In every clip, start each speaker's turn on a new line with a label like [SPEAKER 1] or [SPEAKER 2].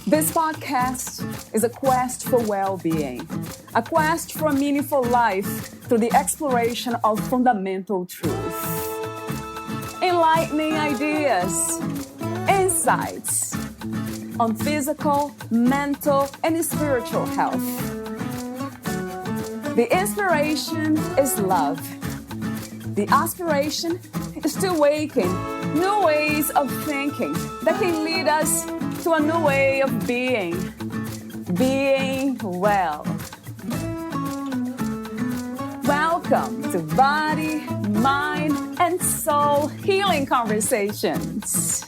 [SPEAKER 1] This podcast is a quest for well-being, a quest for a meaningful life through the exploration of fundamental truth. Enlightening ideas, insights on physical, mental, and spiritual health. The inspiration is love. The aspiration is to awaken new ways of thinking that can lead us to a new way of being well. Welcome to Body, Mind, and Soul Healing Conversations.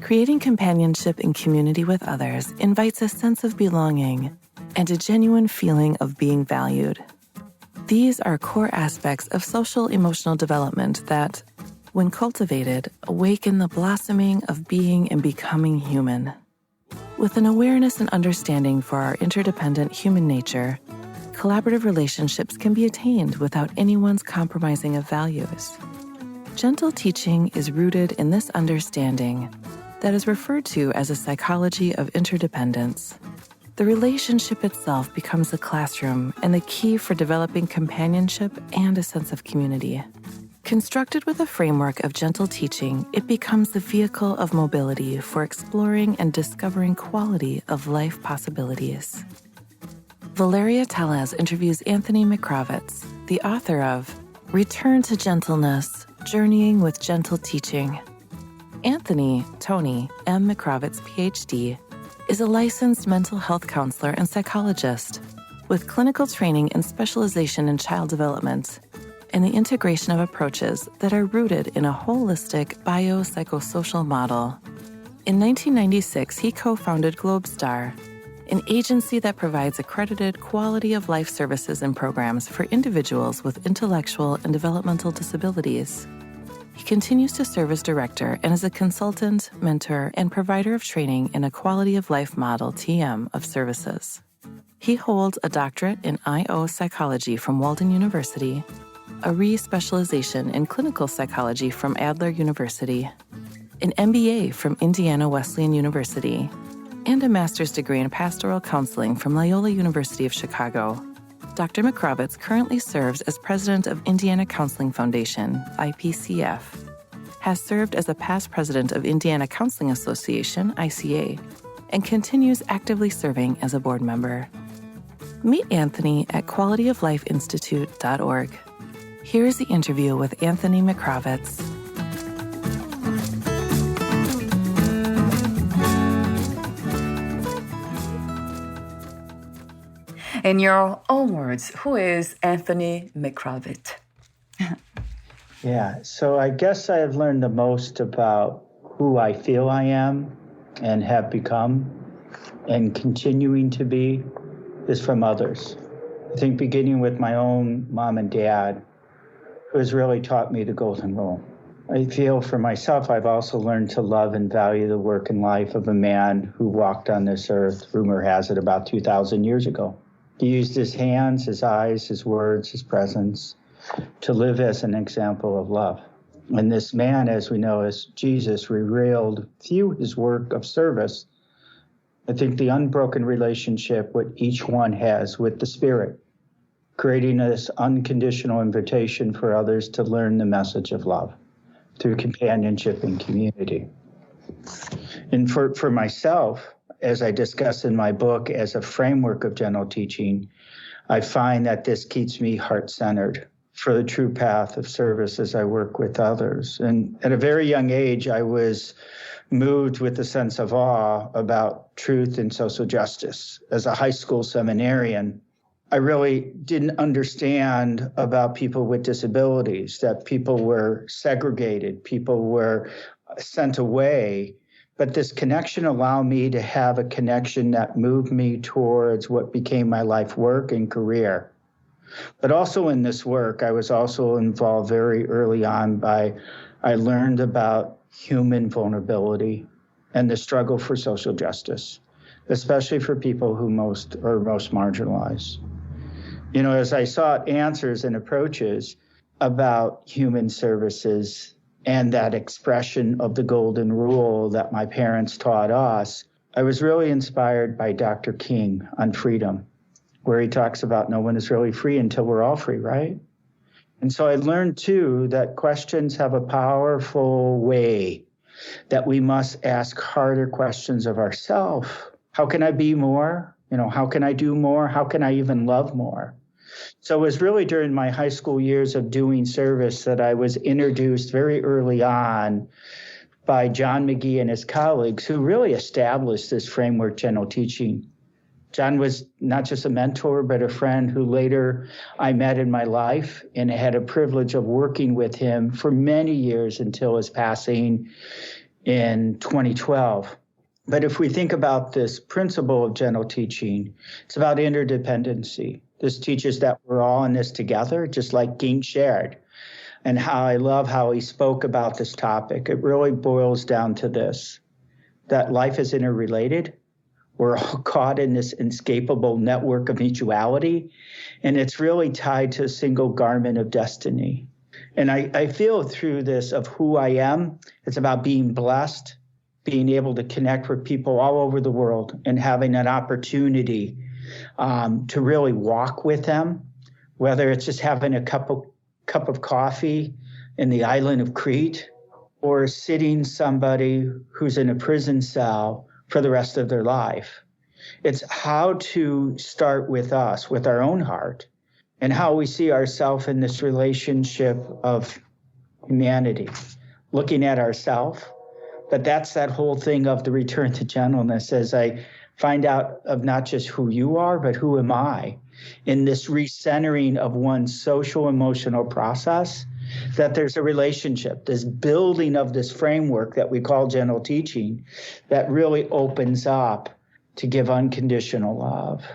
[SPEAKER 2] Creating companionship and community with others invites a sense of belonging and a genuine feeling of being valued. These are core aspects of social emotional development that, when cultivated, awaken the blossoming of being and becoming human. With an awareness and understanding for our interdependent human nature, collaborative relationships can be attained without anyone's compromising of values. Gentle teaching is rooted in this understanding that is referred to as a psychology of interdependence. The relationship itself becomes the classroom and the key for developing companionship and a sense of community. Constructed with a framework of gentle teaching, it becomes the vehicle of mobility for exploring and discovering quality of life possibilities. Valeria Teles interviews Anthony McCrovitz, the author of Return to Gentleness, Journeying with Gentle Teaching. Anthony, Tony M. McCrovitz, Ph.D., is a licensed mental health counselor and psychologist with clinical training and specialization in child development and the integration of approaches that are rooted in a holistic biopsychosocial model. In 1996, he co-founded Globestar, an agency that provides accredited quality of life services and programs for individuals with intellectual and developmental disabilities. He continues to serve as director and as a consultant, mentor, and provider of training in a quality of life model TM of services. He holds a doctorate in IO psychology from Walden University, a re-specialization in clinical psychology from Adler University, an MBA from Indiana Wesleyan University, and a master's degree in pastoral counseling from Loyola University of Chicago. Dr. McCrovitz currently serves as president of Indiana Counseling Foundation, IPCF, has served as a past president of Indiana Counseling Association, ICA, and continues actively serving as a board member. Meet Anthony at qualityoflifeinstitute.org. Here is the interview with Anthony McCrovitz.
[SPEAKER 1] In your own words, who is Anthony McCrovitz?
[SPEAKER 3] Yeah, so I guess I have learned the most about who I feel I am and have become and continuing to be is from others. I think beginning with my own mom and dad, who has really taught me the golden rule. I feel for myself, I've also learned to love and value the work and life of a man who walked on this earth, rumor has it, about 2,000 years ago. He used his hands, his eyes, his words, his presence to live as an example of love. And this man, as we know, as Jesus, revealed through his work of service, I think the unbroken relationship what each one has with the Spirit, creating this unconditional invitation for others to learn the message of love through companionship and community. And for myself, as I discuss in my book, as a framework of gentle teaching, I find that this keeps me heart-centered for the true path of service as I work with others. And at a very young age, I was moved with a sense of awe about truth and social justice. As a high school seminarian, I really didn't understand about people with disabilities, that people were segregated, people were sent away. But this connection allowed me to have a connection that moved me towards what became my life work and career. But also in this work, I was also involved very early on I learned about human vulnerability and the struggle for social justice. especially for people who are most marginalized. As I sought answers and approaches about human services and that expression of the golden rule that my parents taught us, I was really inspired by Dr. King on freedom, where he talks about no one is really free until we're all free, right? And so I learned, too, that questions have a powerful way that we must ask harder questions of ourselves. How can I be more? How can I do more? How can I even love more? So it was really during my high school years of doing service that I was introduced very early on by John McGee and his colleagues, who really established this framework, gentle teaching. John was not just a mentor, but a friend who later I met in my life and had a privilege of working with him for many years until his passing in 2012. But if we think about this principle of gentle teaching, it's about interdependency. This teaches that we're all in this together, just like King shared. And how I love how he spoke about this topic. It really boils down to this, that life is interrelated. We're all caught in this inescapable network of mutuality, and it's really tied to a single garment of destiny. And I feel through this of who I am, it's about being blessed, being able to connect with people all over the world and having an opportunity to really walk with them, whether it's just having a cup of coffee in the island of Crete or sitting somebody who's in a prison cell for the rest of their life. It's how to start with us, with our own heart, and how we see ourselves in this relationship of humanity, looking at ourselves. But that's that whole thing of the return to gentleness, as I find out of not just who you are, but who am I, in this recentering of one's social emotional process, that there's a relationship, this building of this framework that we call gentle teaching that really opens up to give unconditional love.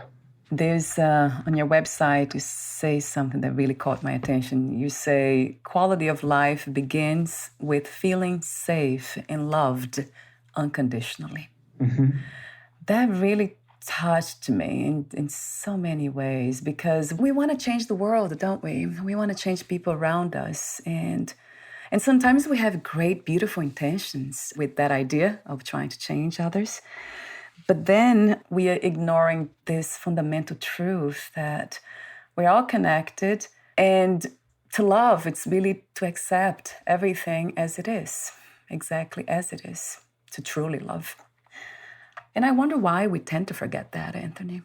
[SPEAKER 4] There's, on your website, you say something that really caught my attention. You say, quality of life begins with feeling safe and loved unconditionally. Mm-hmm. That really touched me in so many ways, because we want to change the world, don't we? We want to change people around us. And sometimes we have great, beautiful intentions with that idea of trying to change others. But then we are ignoring this fundamental truth that we're all connected. And to love, it's really to accept everything as it is, exactly as it is, to truly love. And I wonder why we tend to forget that, Anthony.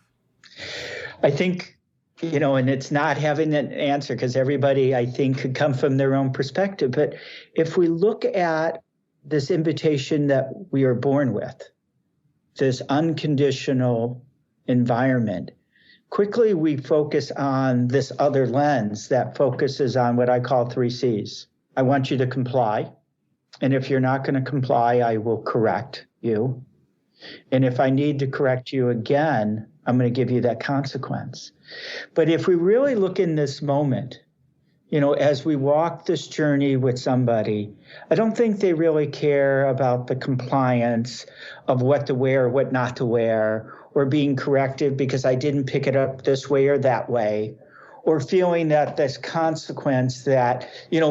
[SPEAKER 3] I think, and it's not having an answer, because everybody, I think, could come from their own perspective. But if we look at this invitation that we are born with, this unconditional environment, quickly we focus on this other lens that focuses on what I call 3 C's. I want you to comply. And if you're not going to comply, I will correct you. And if I need to correct you again, I'm going to give you that consequence. But if we really look in this moment, as we walk this journey with somebody, I don't think they really care about the compliance of what to wear or what not to wear, or being corrected because I didn't pick it up this way or that way, or feeling that this consequence that, it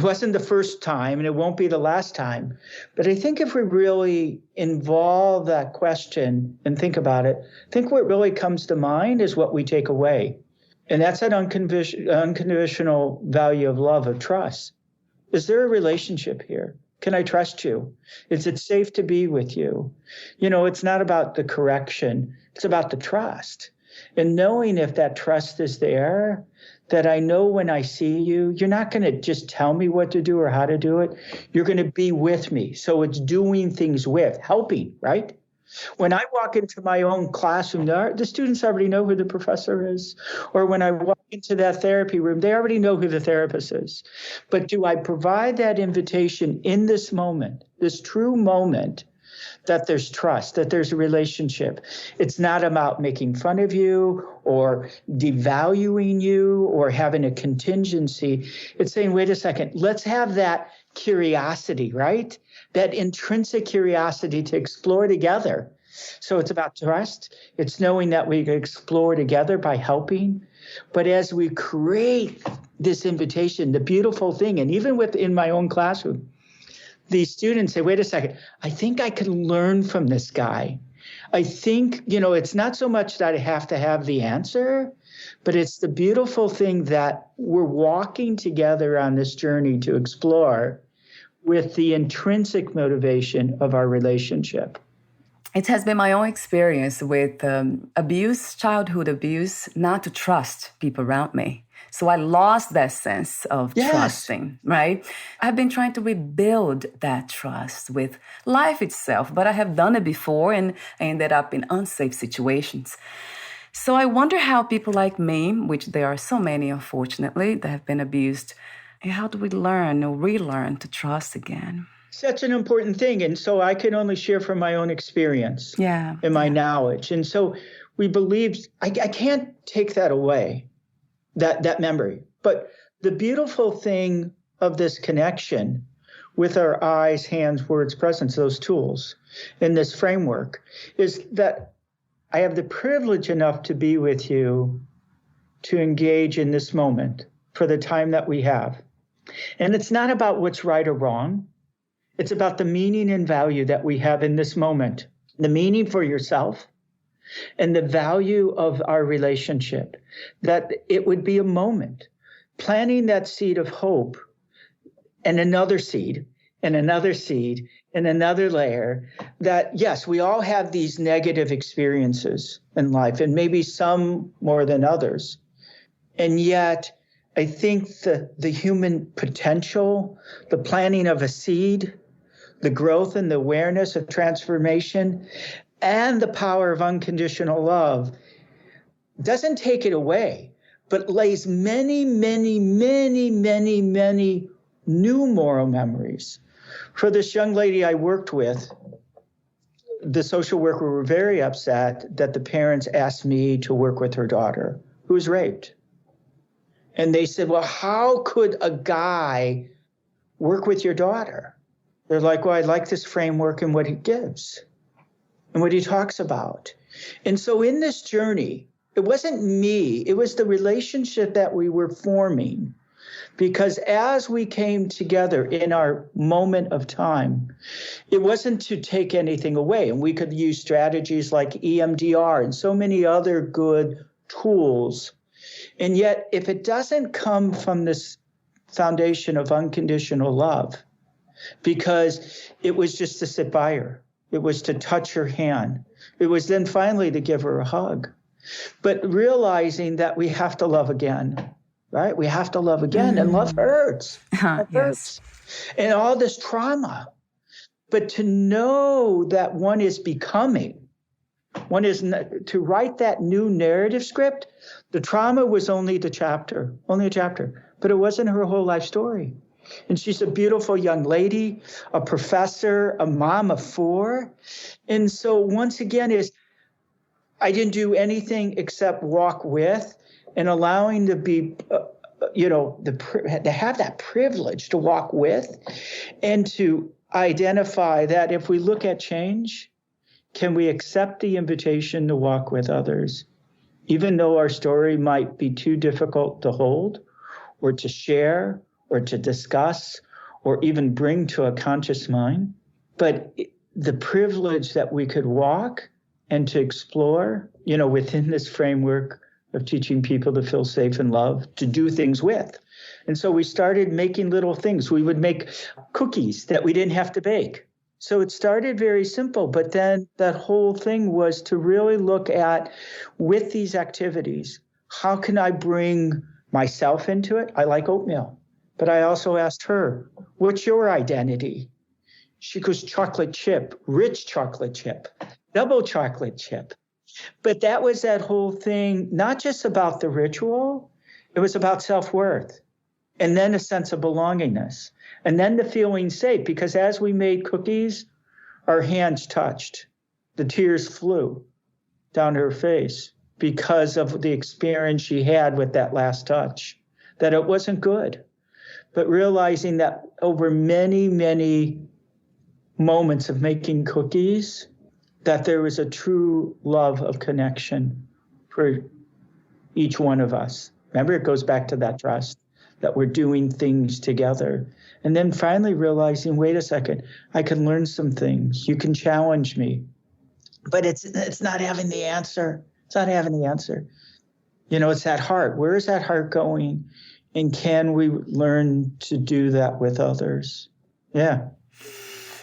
[SPEAKER 3] wasn't the first time and it won't be the last time. But I think if we really involve that question and think about it, I think what really comes to mind is what we take away. And that's that unconditional value of love, of trust. Is there a relationship here? Can I trust you? Is it safe to be with you? It's not about the correction. It's about the trust. And knowing if that trust is there, that I know when I see you, you're not going to just tell me what to do or how to do it. You're going to be with me. So it's doing things with, helping, right? When I walk into my own classroom, the students already know who the professor is. Or when I walk into that therapy room, they already know who the therapist is. But do I provide that invitation in this moment, this true moment, that there's trust, that there's a relationship? It's not about making fun of you or devaluing you or having a contingency. It's saying, wait a second, let's have that curiosity, right? That intrinsic curiosity to explore together. So it's about trust. It's knowing that we can explore together by helping. But as we create this invitation, the beautiful thing, and even within my own classroom, these students say, wait a second, I think I can learn from this guy. I think, it's not so much that I have to have the answer, but it's the beautiful thing that we're walking together on this journey to explore with the intrinsic motivation of our relationship.
[SPEAKER 4] It has been my own experience with abuse, childhood abuse, not to trust people around me. So I lost that sense of trusting, right? I've been trying to rebuild that trust with life itself, but I have done it before and I ended up in unsafe situations. So I wonder how people like me, which there are so many, unfortunately, that have been abused, how do we learn or relearn to trust again?
[SPEAKER 3] Such an important thing. And so I can only share from my own experience and my knowledge. And so we believe, I can't take that away, that memory. But the beautiful thing of this connection with our eyes, hands, words, presence, those tools in this framework is that I have the privilege enough to be with you to engage in this moment for the time that we have. And it's not about what's right or wrong. It's about the meaning and value that we have in this moment, the meaning for yourself and the value of our relationship, that it would be a moment, planting that seed of hope and another seed and another seed and another layer that, yes, we all have these negative experiences in life and maybe some more than others. And yet, I think the human potential, the planting of a seed, the growth and the awareness of transformation, and the power of unconditional love doesn't take it away, but lays many, many, many, many, many new moral memories. For this young lady I worked with, the social worker were very upset that the parents asked me to work with her daughter, who was raped. And they said, well, how could a guy work with your daughter? They're like, well, I like this framework and what he gives and what he talks about. And so in this journey, it wasn't me, it was the relationship that we were forming. Because as we came together in our moment of time, it wasn't to take anything away. And we could use strategies like EMDR and so many other good tools. And yet, if it doesn't come from this foundation of unconditional love, because it was just to sit by her, it was to touch her hand, it was then finally to give her a hug. But realizing that we have to love again, right? We have to love again, and love hurts. It hurts. And all this trauma. But to know that one is becoming, one is to write that new narrative script. The trauma was only a chapter, but it wasn't her whole life story. And she's a beautiful young lady, a professor, a mom of 4. And so once again I didn't do anything except walk with and allowing to be, to have that privilege to walk with and to identify that if we look at change, can we accept the invitation to walk with others, even though our story might be too difficult to hold or to share or to discuss or even bring to a conscious mind? But the privilege that we could walk and to explore, within this framework of teaching people to feel safe and loved, to do things with. And so we started making little things. We would make cookies that we didn't have to bake. So it started very simple, but then that whole thing was to really look at, with these activities, how can I bring myself into it? I like oatmeal. But I also asked her, what's your identity? She goes, chocolate chip, rich chocolate chip, double chocolate chip. But that was that whole thing, not just about the ritual, it was about self-worth. And then a sense of belongingness. And then the feeling safe, because as we made cookies, our hands touched. The tears flew down her face because of the experience she had with that last touch, that it wasn't good. But realizing that over many, many moments of making cookies, that there was a true love of connection for each one of us. Remember, it goes back to that trust, that we're doing things together. And then finally realizing, wait a second, I can learn some things. You can challenge me. But it's not having the answer. It's not having the answer. It's that heart. Where is that heart going? And can we learn to do that with others? Yeah.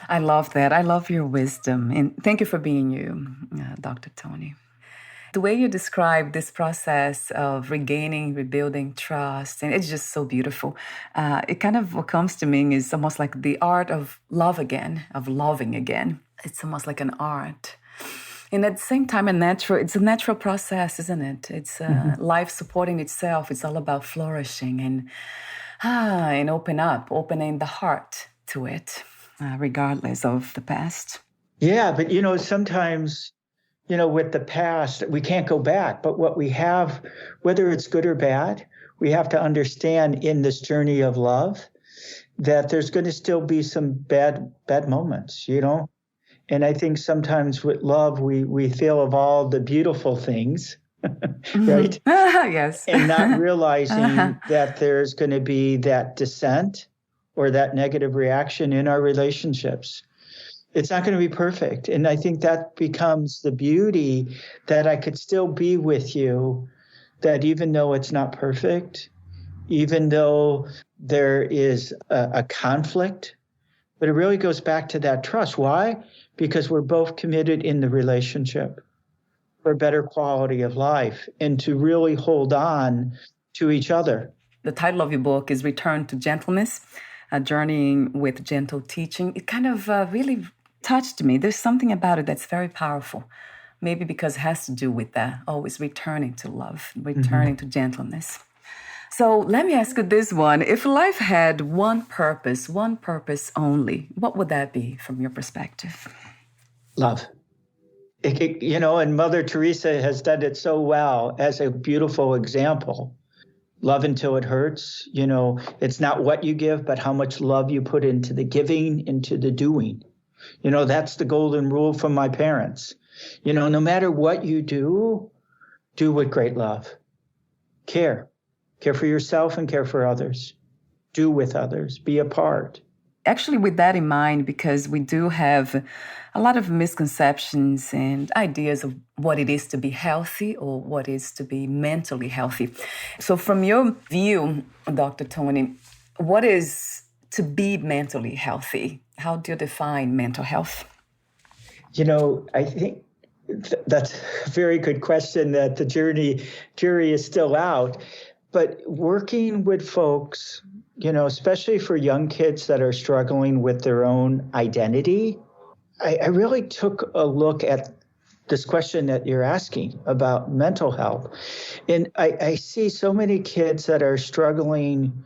[SPEAKER 4] I love that. I love your wisdom. And thank you for being you, Dr. Tony. The way you describe this process of regaining, rebuilding trust, and it's just so beautiful. It kind of, what comes to me is almost like the art of love again, of loving again. It's almost like an art. And at the same time, it's a natural process, isn't it? It's life supporting itself. It's all about flourishing and opening the heart to it, regardless of the past.
[SPEAKER 3] Yeah, but sometimes, with the past, we can't go back. But what we have, whether it's good or bad, we have to understand in this journey of love that there's going to still be some bad moments, And I think sometimes with love, we feel of all the beautiful things, right?
[SPEAKER 4] Yes.
[SPEAKER 3] And not realizing that there's going to be that dissent or that negative reaction in our relationships. It's not going to be perfect. And I think that becomes the beauty, that I could still be with you, that even though it's not perfect, even though there is a conflict, but it really goes back to that trust. Why? Because we're both committed in the relationship for a better quality of life and to really hold on to each other.
[SPEAKER 4] The title of your book is Return to Gentleness, Journeying with Gentle Teaching. It kind of really touched me. There's something about it that's very powerful. Maybe because it has to do with that, always returning to love, returning to gentleness. So let me ask you this one. If life had one purpose only, what would that be from your perspective?
[SPEAKER 3] Love. And Mother Teresa has done it so well as a beautiful example. Love until it hurts. It's not what you give, but how much love you put into the giving, into the doing. That's the golden rule from my parents. No matter what you do with great love. Care. Care for yourself and care for others. Do with others. Be a part.
[SPEAKER 4] Actually, with that in mind, because we do have a lot of misconceptions and ideas of what it is to be healthy or what is to be mentally healthy. So from your view, Dr. Tony, what is to be mentally healthy? How do you define mental health?
[SPEAKER 3] I think that's a very good question, that the jury is still out. But working with folks, especially for young kids that are struggling with their own identity, I really took a look at this question that you're asking about mental health. And I see so many kids that are struggling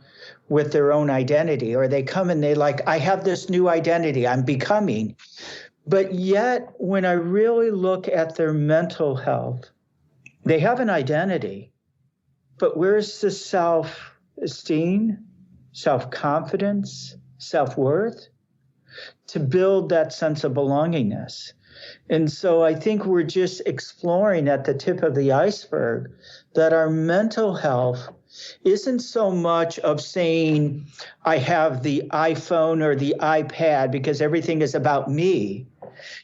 [SPEAKER 3] with their own identity, or they come and I have this new identity, I'm becoming. But yet, when I really look at their mental health, they have an identity. But where's the self-esteem, self-confidence, self-worth to build that sense of belongingness? And so I think we're just exploring at the tip of the iceberg that our mental health isn't so much of saying I have the iPhone or the iPad because everything is about me.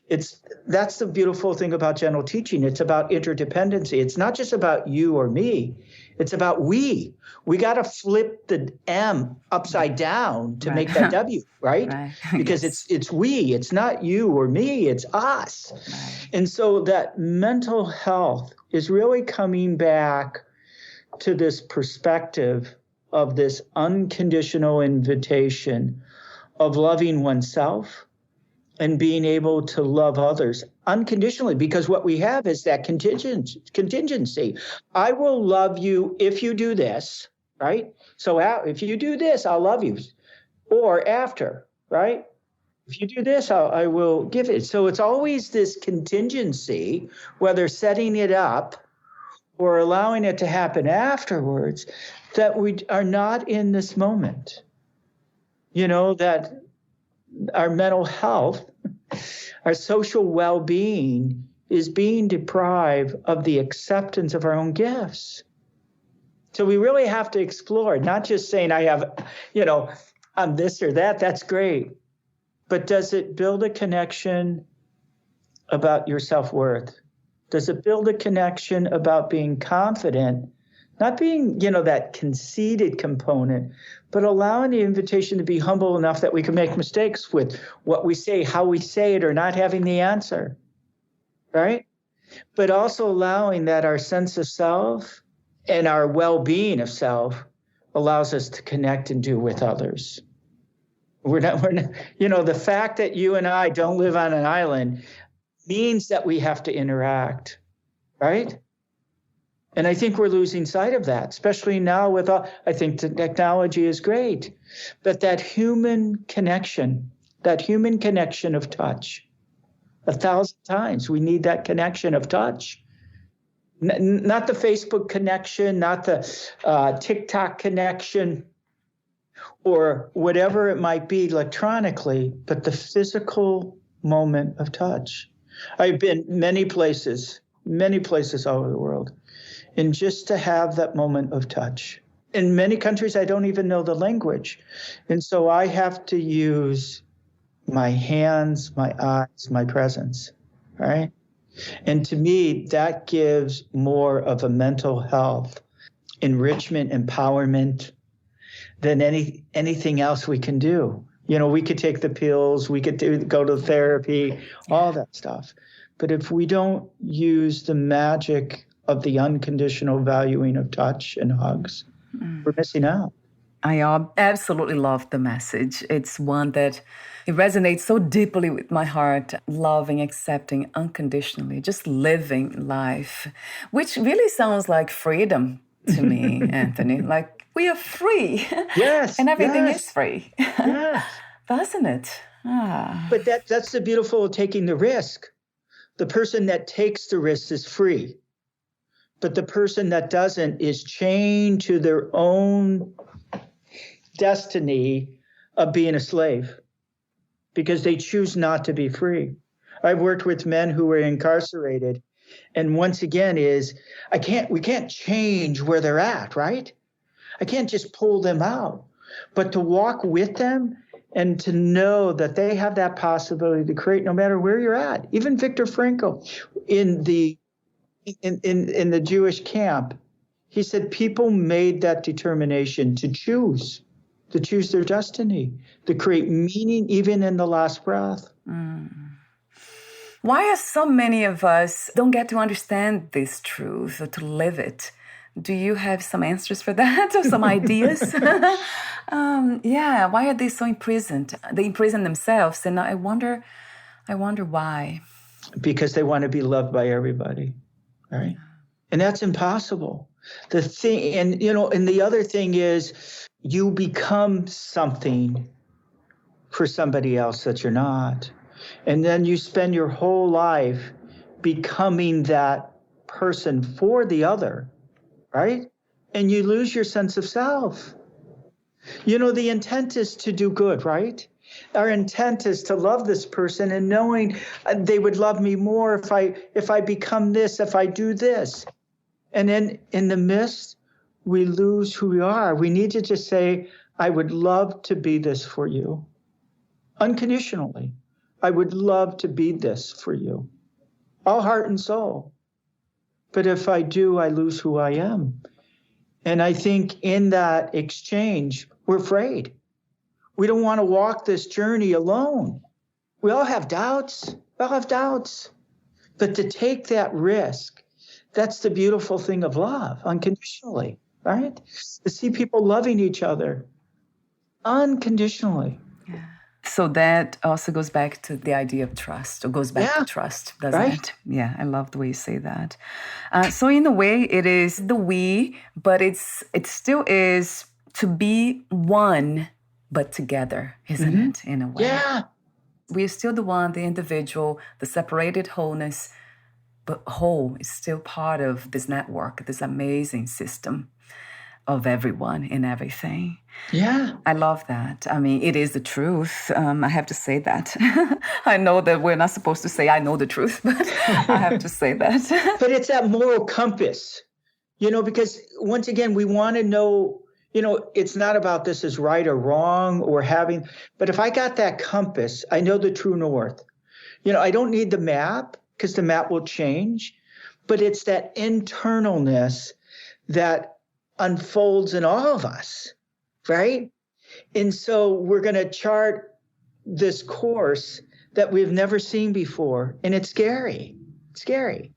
[SPEAKER 3] That's the beautiful thing about gentle teaching. It's about interdependency. It's not just about you or me. It's about we. We got to flip the M upside down to make that W, right? Because yes. it's we. It's not you or me. It's us. Right. And so that mental health is really coming back to this perspective of this unconditional invitation of loving oneself and being able to love others unconditionally, because what we have is that contingency. I will love you if you do this, right? So if you do this, I'll love you. Or after, right? If you do this, I will give it. So it's always this contingency, whether setting it up or allowing it to happen afterwards, that we are not in this moment. That our mental health Our social well-being is being deprived of the acceptance of our own gifts. So we really have to explore, not just saying I have, I'm this or that, that's great. But does it build a connection about your self-worth? Does it build a connection about being confident, not being, that conceited component, but allowing the invitation to be humble enough that we can make mistakes with what we say, how we say it, or not having the answer, right? But also allowing that our sense of self and our well-being of self allows us to connect and do with others. We're not, the fact that you and I don't live on an island means that we have to interact, right? And I think we're losing sight of that, especially now with, I think the technology is great, but that human connection of touch, 1,000 times, we need that connection of touch. Not the Facebook connection, not the TikTok connection, or whatever it might be electronically, but the physical moment of touch. I've been many places all over the world, and just to have that moment of touch. In many countries, I don't even know the language. And so I have to use my hands, my eyes, my presence, right? And to me, that gives more of a mental health, enrichment, empowerment than anything else we can do. We could take the pills, we could go to therapy, all that stuff. But if we don't use the magic of the unconditional valuing of touch and hugs, we're missing out.
[SPEAKER 4] I absolutely love the message. It's one that it resonates so deeply with my heart, loving, accepting unconditionally, just living life, which really sounds like freedom to me, Anthony. Like we are free.
[SPEAKER 3] Yes.
[SPEAKER 4] And everything
[SPEAKER 3] yes.
[SPEAKER 4] is free.
[SPEAKER 3] Yes.
[SPEAKER 4] Doesn't it?
[SPEAKER 3] But that's the beautiful of taking the risk. The person that takes the risk is free. But the person that doesn't is chained to their own destiny of being a slave because they choose not to be free. I've worked with men who were incarcerated, and once again we can't change where they're at, right? I can't just pull them out, but to walk with them and to know that they have that possibility to create no matter where you're at. Even Viktor Frankl in the Jewish camp, he said people made that determination to choose their destiny, to create meaning even in the last breath.
[SPEAKER 4] Why are so many of us don't get to understand this truth or to live it? Do you have some answers for that or some ideas? Why are they so imprisoned? They imprison themselves, and I wonder why.
[SPEAKER 3] Because they want to be loved by everybody, right? And that's impossible. The thing, and the other thing is, you become something for somebody else that you're not. And then you spend your whole life becoming that person for the other, right? And you lose your sense of self. The intent is to do good, right? Our intent is to love this person and knowing they would love me more if I become this, if I do this. And then in the midst, we lose who we are. We need to just say, I would love to be this for you. Unconditionally. I would love to be this for you. All heart and soul. But if I do, I lose who I am. And I think in that exchange, we're afraid. We don't want to walk this journey alone. We all have doubts. But to take that risk, that's the beautiful thing of love, unconditionally, right? To see people loving each other unconditionally.
[SPEAKER 4] Yeah. So that also goes back to the idea of trust, or goes back to trust, doesn't it? Yeah, I love the way you say that. So in a way, it is the we, but it still is to be one, but together, isn't it, in a way?
[SPEAKER 3] Yeah.
[SPEAKER 4] We're still the one, the individual, the separated wholeness, but whole is still part of this network, this amazing system. of everyone and everything.
[SPEAKER 3] Yeah.
[SPEAKER 4] I love that. I mean, it is the truth. I have to say that. I know that we're not supposed to say I know the truth, but I have to say that.
[SPEAKER 3] But it's that moral compass, because once again, we want to know, it's not about this is right or wrong or but if I got that compass, I know the true north. I don't need the map because the map will change, but it's that internalness that unfolds in all of us, right? And so we're going to chart this course that we've never seen before, and it's scary. It's scary.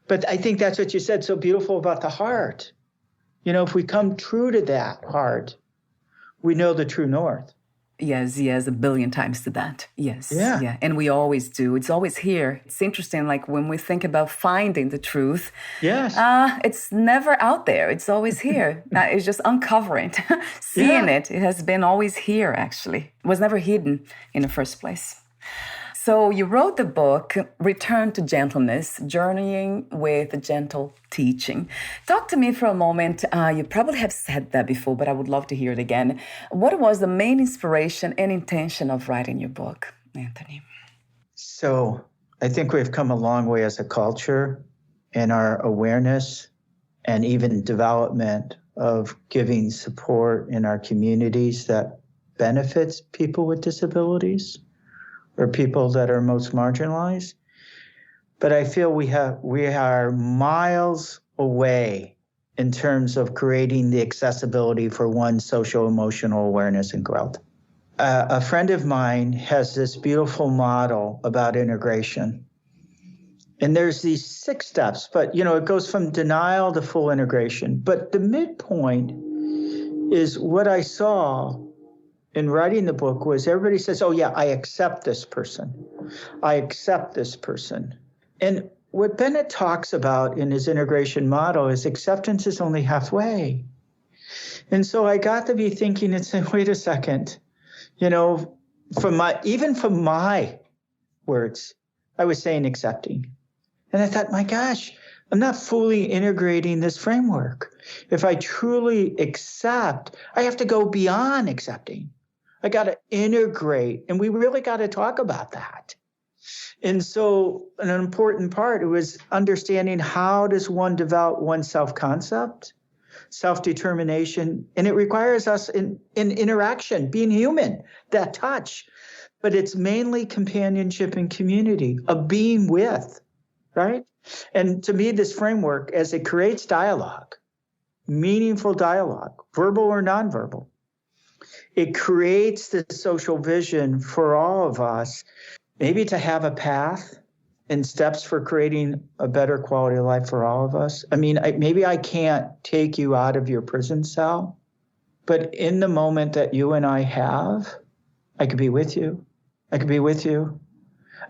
[SPEAKER 3] But I think that's what you said so beautiful about the heart. If we come true to that heart, we know the true north.
[SPEAKER 4] Yes, a billion times to that. Yes.
[SPEAKER 3] Yeah.
[SPEAKER 4] And we always do. It's always here. It's interesting, like when we think about finding the truth,
[SPEAKER 3] yes,
[SPEAKER 4] it's never out there. It's always here. It's just uncovering, seeing it. It has been always here, actually. It was never hidden in the first place. So you wrote the book, Return to Gentleness, Journeying with Gentle Teaching. Talk to me for a moment. You probably have said that before, but I would love to hear it again. What was the main inspiration and intention of writing your book, Anthony?
[SPEAKER 3] So I think we've come a long way as a culture in our awareness and even development of giving support in our communities that benefits people with disabilities or people that are most marginalized. But I feel we are miles away in terms of creating the accessibility for one's social emotional awareness and growth. A friend of mine has this beautiful model about integration. And there's these 6 steps, but it goes from denial to full integration. But the midpoint is what I saw in writing the book was everybody says, oh yeah, I accept this person. I accept this person. And what Bennett talks about in his integration model is acceptance is only halfway. And so I got to be thinking and saying, wait a second, from my words, I was saying accepting. And I thought, my gosh, I'm not fully integrating this framework. If I truly accept, I have to go beyond accepting. I got to integrate, and we really got to talk about that. And so an important part was understanding how does one develop one's self-concept, self-determination, and it requires us in interaction, being human, that touch. But it's mainly companionship and community, of being with, right? And to me, this framework, as it creates dialogue, meaningful dialogue, verbal or nonverbal, it creates this social vision for all of us, maybe to have a path and steps for creating a better quality of life for all of us. I mean, maybe I can't take you out of your prison cell, but in the moment that you and I have, I could be with you. I could be with you.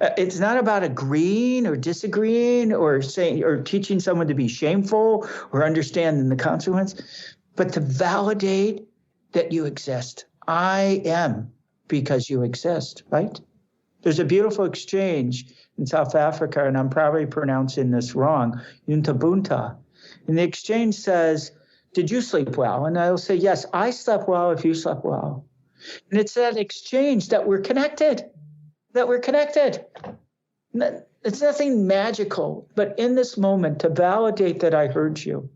[SPEAKER 3] It's not about agreeing or disagreeing or saying or teaching someone to be shameful or understanding the consequence, but to validate that you exist. I am because you exist, right? There's a beautiful exchange in South Africa, and I'm probably pronouncing this wrong, Yuntabunta. And the exchange says, did you sleep well? And I'll say, yes, I slept well if you slept well. And it's that exchange that we're connected, It's nothing magical, but in this moment to validate that I heard you,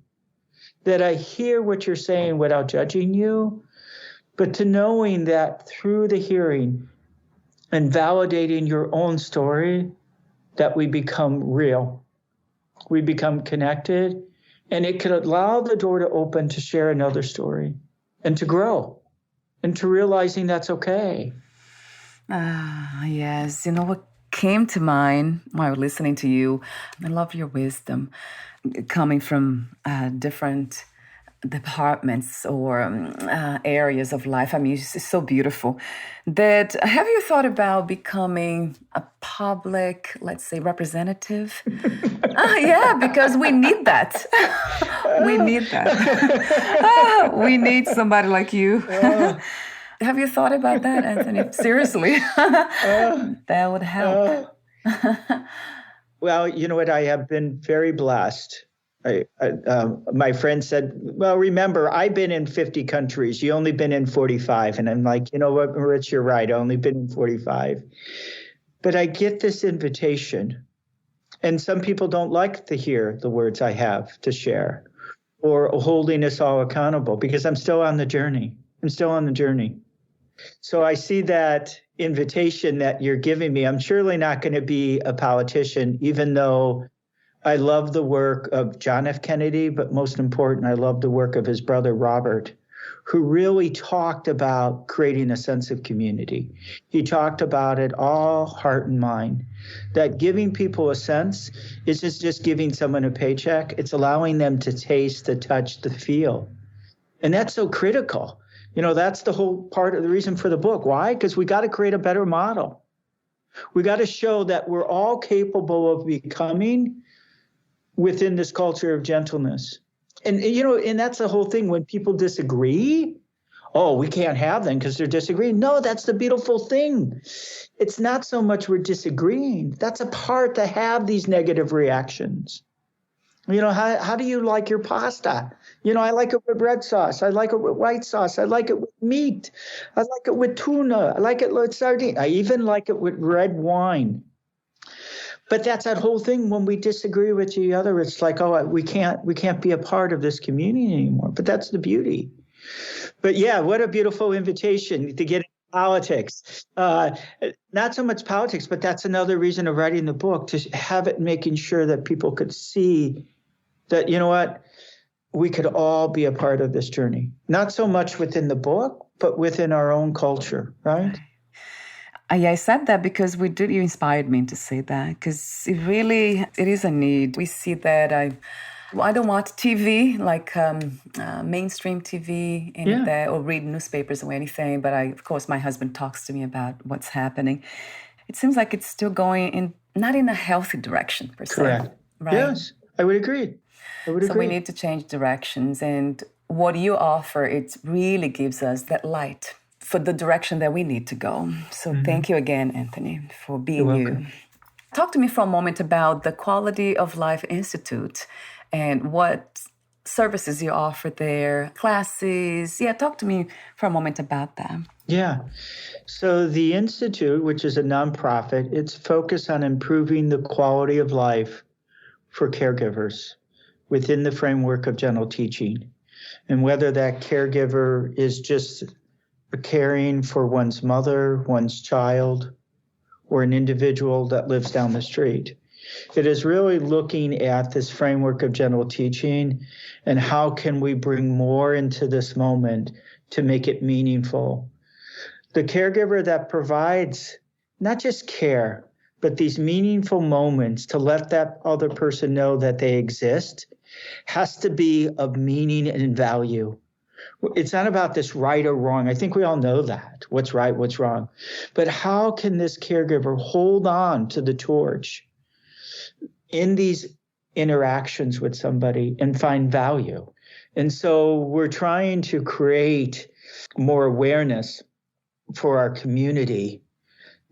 [SPEAKER 3] that I hear what you're saying without judging you, but to knowing that through the hearing and validating your own story, that we become real, we become connected, and it could allow the door to open to share another story and to grow and to realizing that's okay.
[SPEAKER 4] Yes. What came to mind while listening to you, I love your wisdom coming from different departments or areas of life. I mean, it's so beautiful. That have you thought about becoming a public, let's say, representative? Yeah, because we need that. We need that. We need somebody like you. Have you thought about that, Anthony? Seriously, that would help.
[SPEAKER 3] Well, you know what? I have been very blessed My friend said, well, remember, I've been in 50 countries. You only been in 45. And I'm like, you know what, Rich, you're right. I only been in 45. But I get this invitation. And some people don't like to hear the words I have to share or holding us all accountable because I'm still on the journey. I'm still on the journey. So I see that invitation that you're giving me. I'm surely not going to be a politician, even though I love the work of John F. Kennedy, but most important, I love the work of his brother, Robert, who really talked about creating a sense of community. He talked about it all heart and mind, that giving people a sense isn't just giving someone a paycheck. It's allowing them to taste, to touch, to feel. And that's so critical. You know, that's the whole part of the reason for the book. Why? Because we got to create a better model. We got to show that we're all capable of becoming within this culture of gentleness. And, you know, and that's the whole thing. When people disagree, oh, we can't have them because they're disagreeing. No, that's the beautiful thing. It's not so much we're disagreeing. That's a part to have these negative reactions. You know, how do you like your pasta? You know, I like it with red sauce. I like it with white sauce. I like it with meat. I like it with tuna. I like it with sardine. I even like it with red wine. But that's that whole thing. When we disagree with each other, it's like, oh, we can't be a part of this community anymore. But that's the beauty. But yeah, what a beautiful invitation to get into politics. Not so much politics, but that's another reason of writing the book, to have it making sure that people could see that, you know what, we could all be a part of this journey. Not so much within the book, but within our own culture, right?
[SPEAKER 4] I said that because you inspired me to say that, because it is a need. We see that I don't watch TV, like mainstream TV, or read newspapers or anything. But of course, my husband talks to me about what's happening. It seems like it's still going not in a healthy direction, per se.
[SPEAKER 3] Correct.
[SPEAKER 4] Right?
[SPEAKER 3] Yes, I would agree.
[SPEAKER 4] So we need to change directions. And what you offer, it really gives us that light for the direction that we need to go. So thank you again, Anthony, for being you. Talk to me for a moment about the Quality of Life Institute and what services you offer there, classes. Yeah, talk to me for a moment about that.
[SPEAKER 3] Yeah. So the Institute, which is a nonprofit, it's focused on improving the quality of life for caregivers within the framework of gentle teaching. And whether that caregiver is just caring for one's mother, one's child, or an individual that lives down the street. It is really looking at this framework of gentle teaching and how can we bring more into this moment to make it meaningful. The caregiver that provides not just care, but these meaningful moments to let that other person know that they exist has to be of meaning and value. It's not about this right or wrong. I think we all know that, what's right, what's wrong. But how can this caregiver hold on to the torch in these interactions with somebody and find value? And so we're trying to create more awareness for our community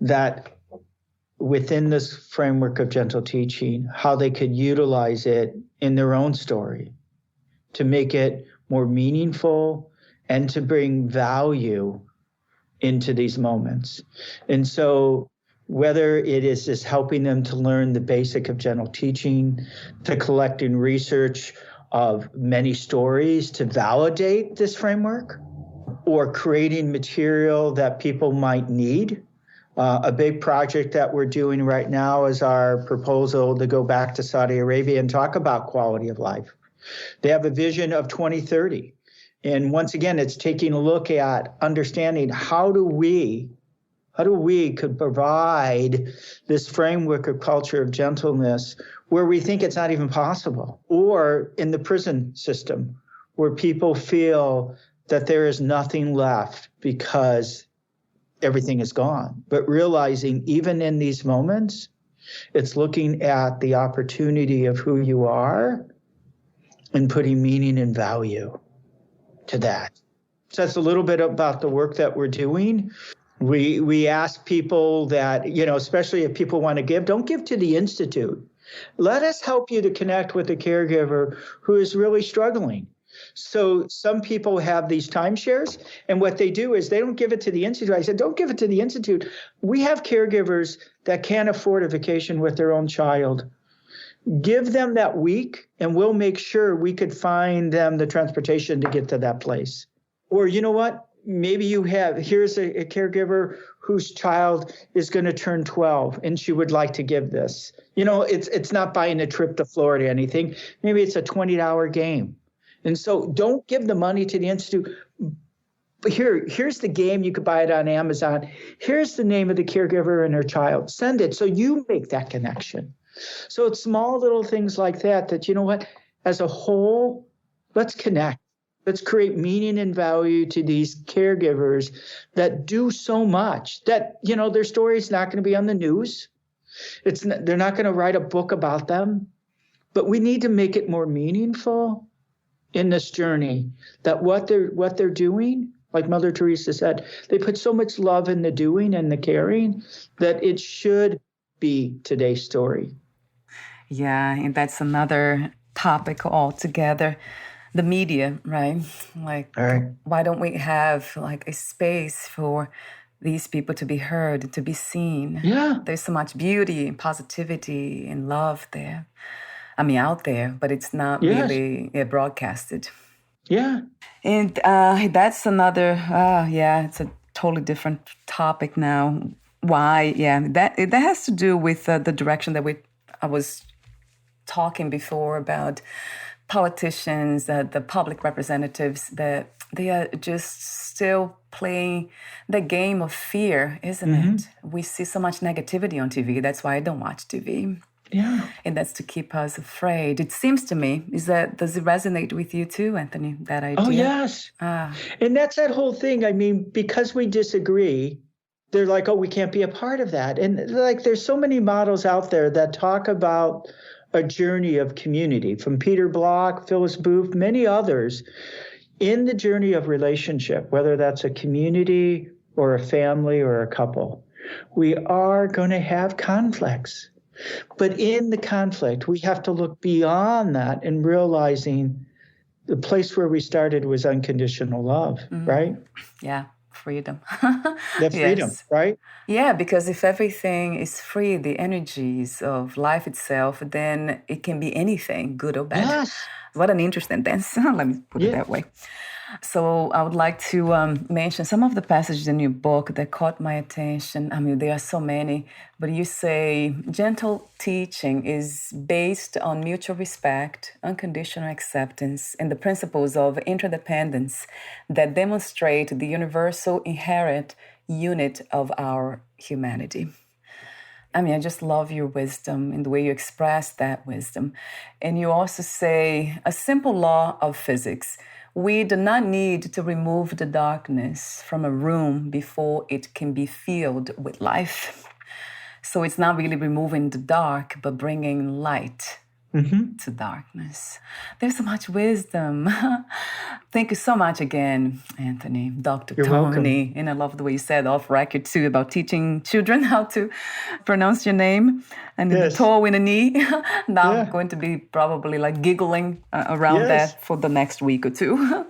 [SPEAKER 3] that within this framework of gentle teaching, how they could utilize it in their own story to make it more meaningful and to bring value into these moments. And so whether it is just helping them to learn the basic of gentle teaching, to collecting research of many stories to validate this framework, or creating material that people might need. A big project that we're doing right now is our proposal to go back to Saudi Arabia and talk about quality of life. They have a vision of 2030. And once again, it's taking a look at understanding how do we could provide this framework of culture of gentleness where we think it's not even possible, or in the prison system where people feel that there is nothing left because everything is gone. But realizing even in these moments, it's looking at the opportunity of who you are and putting meaning and value to that. So that's a little bit about the work that we're doing. We ask people that, especially if people want to give, don't give to the Institute. Let us help you to connect with a caregiver who is really struggling. So some people have these timeshares, and what they do is they don't give it to the Institute. I said, don't give it to the Institute. We have caregivers that can't afford a vacation with their own child. Give them that week, and we'll make sure we could find them the transportation to get to that place. Or you know what? Maybe here's a caregiver whose child is going to turn 12 and she would like to give this. It's not buying a trip to Florida or anything. Maybe it's a $20 game. And so don't give the money to the Institute. But here's the game. You could buy it on Amazon. Here's the name of the caregiver and her child. Send it so you make that connection. So it's small little things like that, you know what, as a whole, let's connect. Let's create meaning and value to these caregivers that do so much that, their story is not going to be on the news. They're not going to write a book about them, but we need to make it more meaningful in this journey, that what they're doing, like Mother Teresa said, they put so much love in the doing and the caring that it should be today's story.
[SPEAKER 4] Yeah, and that's another topic altogether. The media, right? Why don't we have a space for these people to be heard, to be seen?
[SPEAKER 3] Yeah.
[SPEAKER 4] There's so much beauty and positivity and love there. Out there, but it's not really broadcasted.
[SPEAKER 3] Yeah.
[SPEAKER 4] And that's another, it's a totally different topic now. Why? Yeah, that has to do with the direction that I was talking before about politicians, the public representatives, that they are just still playing the game of fear, isn't it? We see so much negativity on TV. That's why I don't watch TV.
[SPEAKER 3] Yeah.
[SPEAKER 4] And that's to keep us afraid. It seems to me, does it resonate with you too, Anthony, that idea?
[SPEAKER 3] Oh, yes. And that's that whole thing. Because we disagree, they're like, oh, we can't be a part of that. And there's so many models out there that talk about a journey of community, from Peter Block, Phyllis Booth, many others, in the journey of relationship, whether that's a community or a family or a couple. We are going to have conflicts. But in the conflict, we have to look beyond that and realizing the place where we started was unconditional love, right?
[SPEAKER 4] Yeah, freedom.
[SPEAKER 3] The freedom, right?
[SPEAKER 4] Yeah, because if everything is free, the energies of life itself, then it can be anything, good or bad.
[SPEAKER 3] Yes.
[SPEAKER 4] What an interesting dance. Let me put it that way. So I would like to mention some of the passages in your book that caught my attention. There are so many, but you say gentle teaching is based on mutual respect, unconditional acceptance, and the principles of interdependence that demonstrate the universal inherent unit of our humanity. I just love your wisdom and the way you express that wisdom. And you also say a simple law of physics. We do not need to remove the darkness from a room before it can be filled with life. So it's not really removing the dark, but bringing light to darkness. There's so much wisdom. Thank you so much again, Anthony, Dr.
[SPEAKER 3] You're
[SPEAKER 4] Tony.
[SPEAKER 3] welcome.
[SPEAKER 4] And I love the way you said off record too about teaching children how to pronounce your name and the toe in the knee. Now I'm going to be probably giggling around that for the next week or two.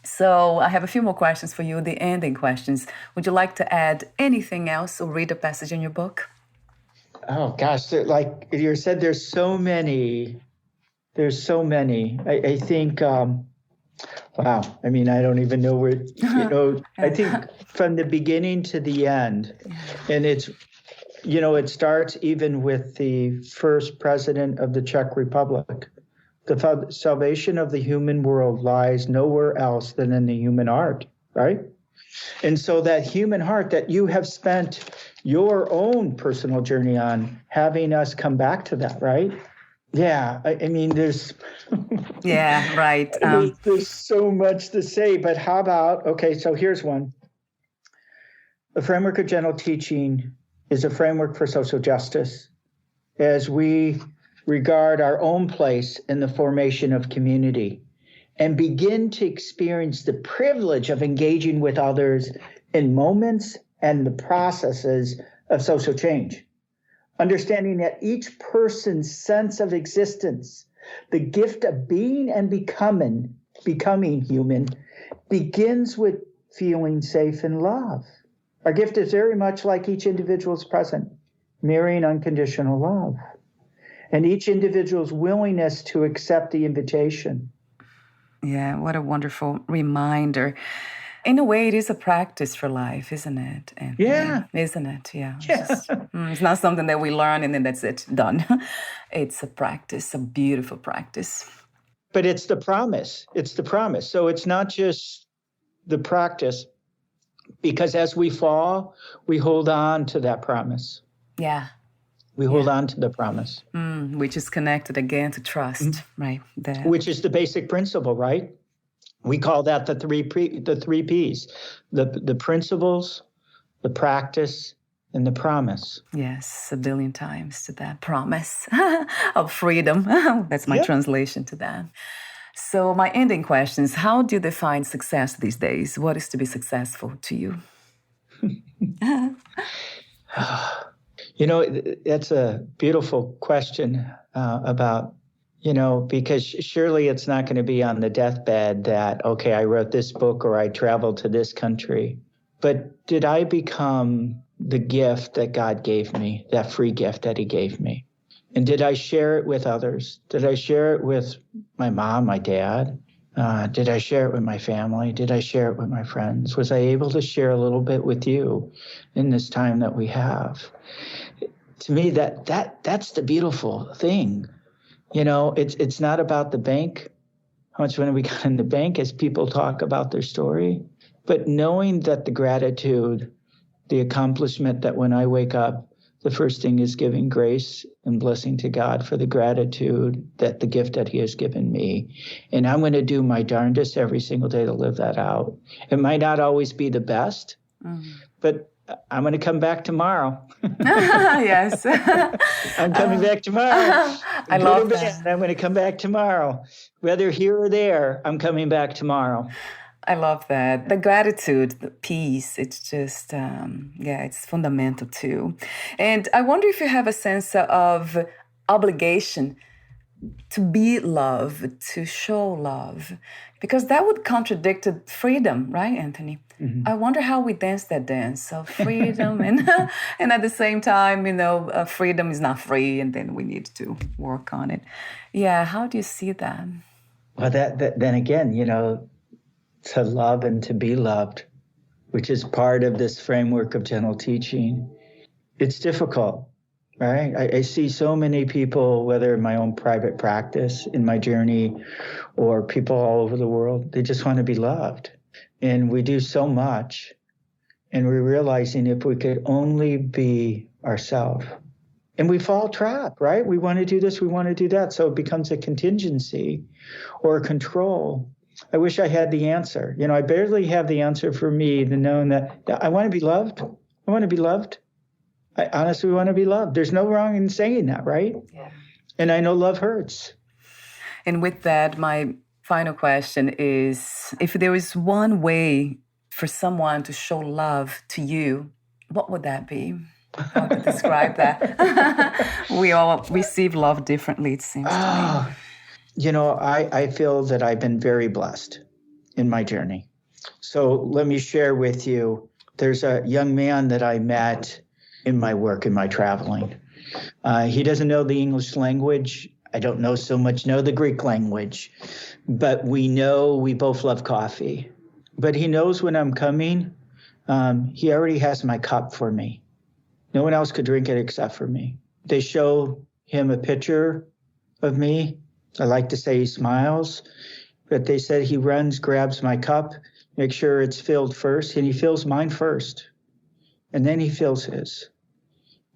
[SPEAKER 4] So I have a few more questions for you, the ending questions. Would you like to add anything else or read a passage in your book?
[SPEAKER 3] Oh, gosh. Like you said, there's so many. There's so many. I think, wow. I don't even know where, I think from the beginning to the end. And it's, it starts even with the first president of the Czech Republic. The salvation of the human world lies nowhere else than in the human heart, right? And so that human heart that you have spent your own personal journey on, having us come back to that, right? Yeah, there's...
[SPEAKER 4] Yeah, right.
[SPEAKER 3] There's so much to say, but how about, so here's one. The framework of gentle teaching is a framework for social justice as we regard our own place in the formation of community and begin to experience the privilege of engaging with others in moments and the processes of social change. understanding that each person's sense of existence, the gift of being and becoming human, begins with feeling safe and love. Our gift is very much like each individual's present, mirroring unconditional love, and each individual's willingness to accept the invitation.
[SPEAKER 4] Yeah, what a wonderful reminder. In a way, it is a practice for life, isn't it? Anthony?
[SPEAKER 3] Yeah.
[SPEAKER 4] Isn't it? Yeah. It's not something that we learn and then that's it, done. It's a practice, a beautiful practice.
[SPEAKER 3] But it's the promise. It's the promise. So it's not just the practice, because as we fall, we hold on to that promise.
[SPEAKER 4] Yeah.
[SPEAKER 3] We hold on to the promise.
[SPEAKER 4] Which is connected again to trust, right?
[SPEAKER 3] Which is the basic principle, right? We call that the three P's, the principles, the practice, and the promise.
[SPEAKER 4] Yes, a billion times to that promise of freedom. That's my translation to that. So my ending question is, how do you define success these days? What is to be successful to you?
[SPEAKER 3] You know, that's a beautiful question about, because surely it's not going to be on the deathbed that, okay, I wrote this book or I traveled to this country. But did I become the gift that God gave me, that free gift that he gave me? And did I share it with others? Did I share it with my mom, my dad? Did I share it with my family? Did I share it with my friends? Was I able to share a little bit with you in this time that we have? To me, that's the beautiful thing. It's not about the bank, how much money we got in the bank as people talk about their story, but knowing that the gratitude, the accomplishment that when I wake up, the first thing is giving grace and blessing to God for the gratitude that the gift that he has given me. And I'm going to do my darndest every single day to live that out. It might not always be the best, but I'm going to come back tomorrow.
[SPEAKER 4] Yes.
[SPEAKER 3] I'm coming back tomorrow.
[SPEAKER 4] I love that.
[SPEAKER 3] I'm going to come back tomorrow. Whether here or there, I'm coming back tomorrow.
[SPEAKER 4] I love that. The gratitude, the peace, it's just, it's fundamental too. And I wonder if you have a sense of obligation to be love, to show love, because that would contradict freedom, right, Anthony? I wonder how we dance that dance of freedom and at the same time, freedom is not free and then we need to work on it. Yeah, how do you see that?
[SPEAKER 3] Well, that then again, to love and to be loved, which is part of this framework of gentle teaching. It's difficult, right? I see so many people, whether in my own private practice, in my journey, or people all over the world, they just want to be loved. And we do so much, and we're realizing if we could only be ourselves. And we fall trapped, right? We want to do this, we want to do that. So it becomes a contingency or a control. I wish I had the answer. I barely have the answer for me, the knowing that I want to be loved. I want to be loved. I honestly want to be loved. There's no wrong in saying that, right?
[SPEAKER 4] Yeah.
[SPEAKER 3] And I know love hurts. And
[SPEAKER 4] with that, my final question is, if there is one way for someone to show love to you, what would that be? How to describe that? We all receive love differently, it seems to me.
[SPEAKER 3] I feel that I've been very blessed in my journey. So let me share with you, there's a young man that I met in my work, in my traveling. He doesn't know the English language. I don't know the Greek language, but we both love coffee. But he knows when I'm coming. He already has my cup for me. No one else could drink it except for me. They show him a picture of me. I like to say he smiles, but they said he runs, grabs my cup, makes sure it's filled first, and he fills mine first. And then he fills his.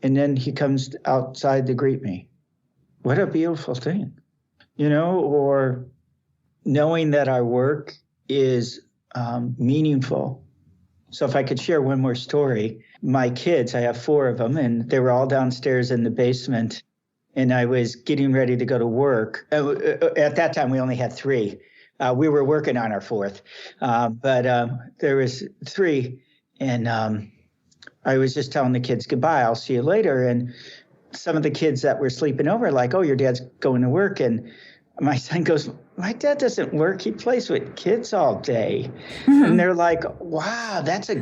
[SPEAKER 3] And then he comes outside to greet me. What a beautiful thing, or knowing that our work is meaningful. So if I could share one more story, my kids, I have 4 of them, and they were all downstairs in the basement, and I was getting ready to go to work. At that time, we only had 3. We were working on our 4th, but there was 3, and I was just telling the kids goodbye. I'll see you later. And some of the kids that were sleeping over, like, oh, your dad's going to work. And my son goes, my dad doesn't work. He plays with kids all day. Mm-hmm. And they're like, wow, that's a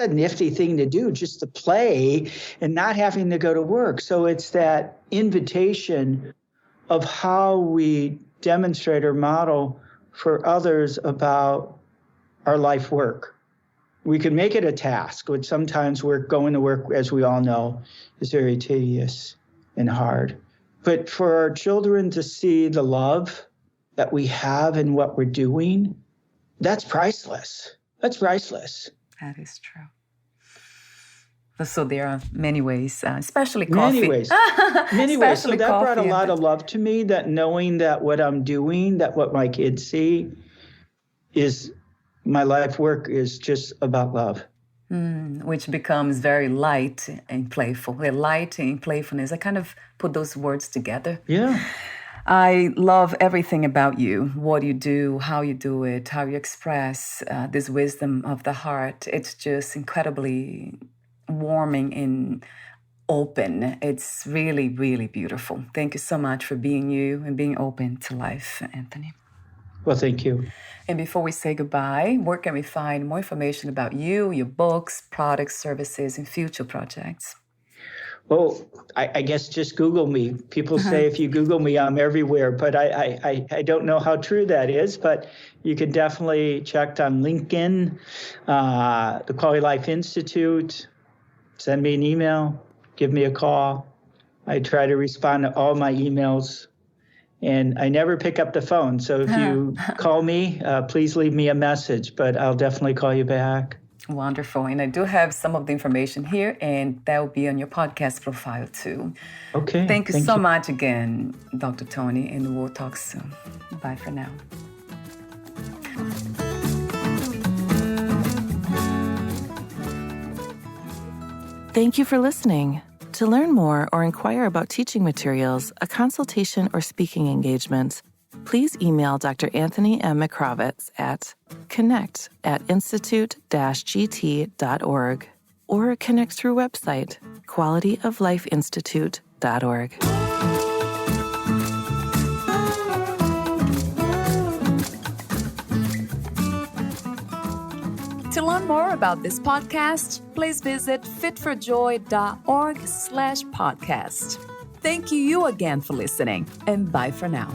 [SPEAKER 3] nifty thing to do, just to play and not having to go to work. So it's that invitation of how we demonstrate or model for others about our life work. We can make it a task, which sometimes going to work, as we all know, is very tedious and hard. But for our children to see the love that we have in what we're doing, that's priceless. That's priceless.
[SPEAKER 4] That is true. So there are many ways, especially coffee.
[SPEAKER 3] Many ways. So that brought a lot of love to me, that knowing that what I'm doing, that what my kids see is my life work is just about love.
[SPEAKER 4] Which becomes very light and playful. The light and playfulness, I kind of put those words together.
[SPEAKER 3] Yeah.
[SPEAKER 4] I love everything about you, what you do, how you do it, how you express this wisdom of the heart. It's just incredibly warming and open. It's really, really beautiful. Thank you so much for being you and being open to life, Anthony.
[SPEAKER 3] Well, thank you.
[SPEAKER 4] And before we say goodbye, where can we find more information about you, your books, products, services, and future projects?
[SPEAKER 3] Well, I guess just Google me. People say if you Google me, I'm everywhere, but I don't know how true that is. But you can definitely check on LinkedIn, the Quality Life Institute, send me an email, give me a call. I try to respond to all my emails. And I never pick up the phone. So if you call me, please leave me a message, but I'll definitely call you back.
[SPEAKER 4] Wonderful. And I do have some of the information here, and that will be on your podcast profile too.
[SPEAKER 3] Okay.
[SPEAKER 4] Thank you so much again, Dr. Tony, and we'll talk soon. Bye for now.
[SPEAKER 2] Thank you for listening. To learn more or inquire about teaching materials, a consultation, or speaking engagements, please email Dr. Anthony M. McCrovitz at connect@institute-gt.org or connect through website qualityoflifeinstitute.org.
[SPEAKER 1] To learn more about this podcast, please visit fitforjoy.org/podcast. Thank you again for listening, and bye for now.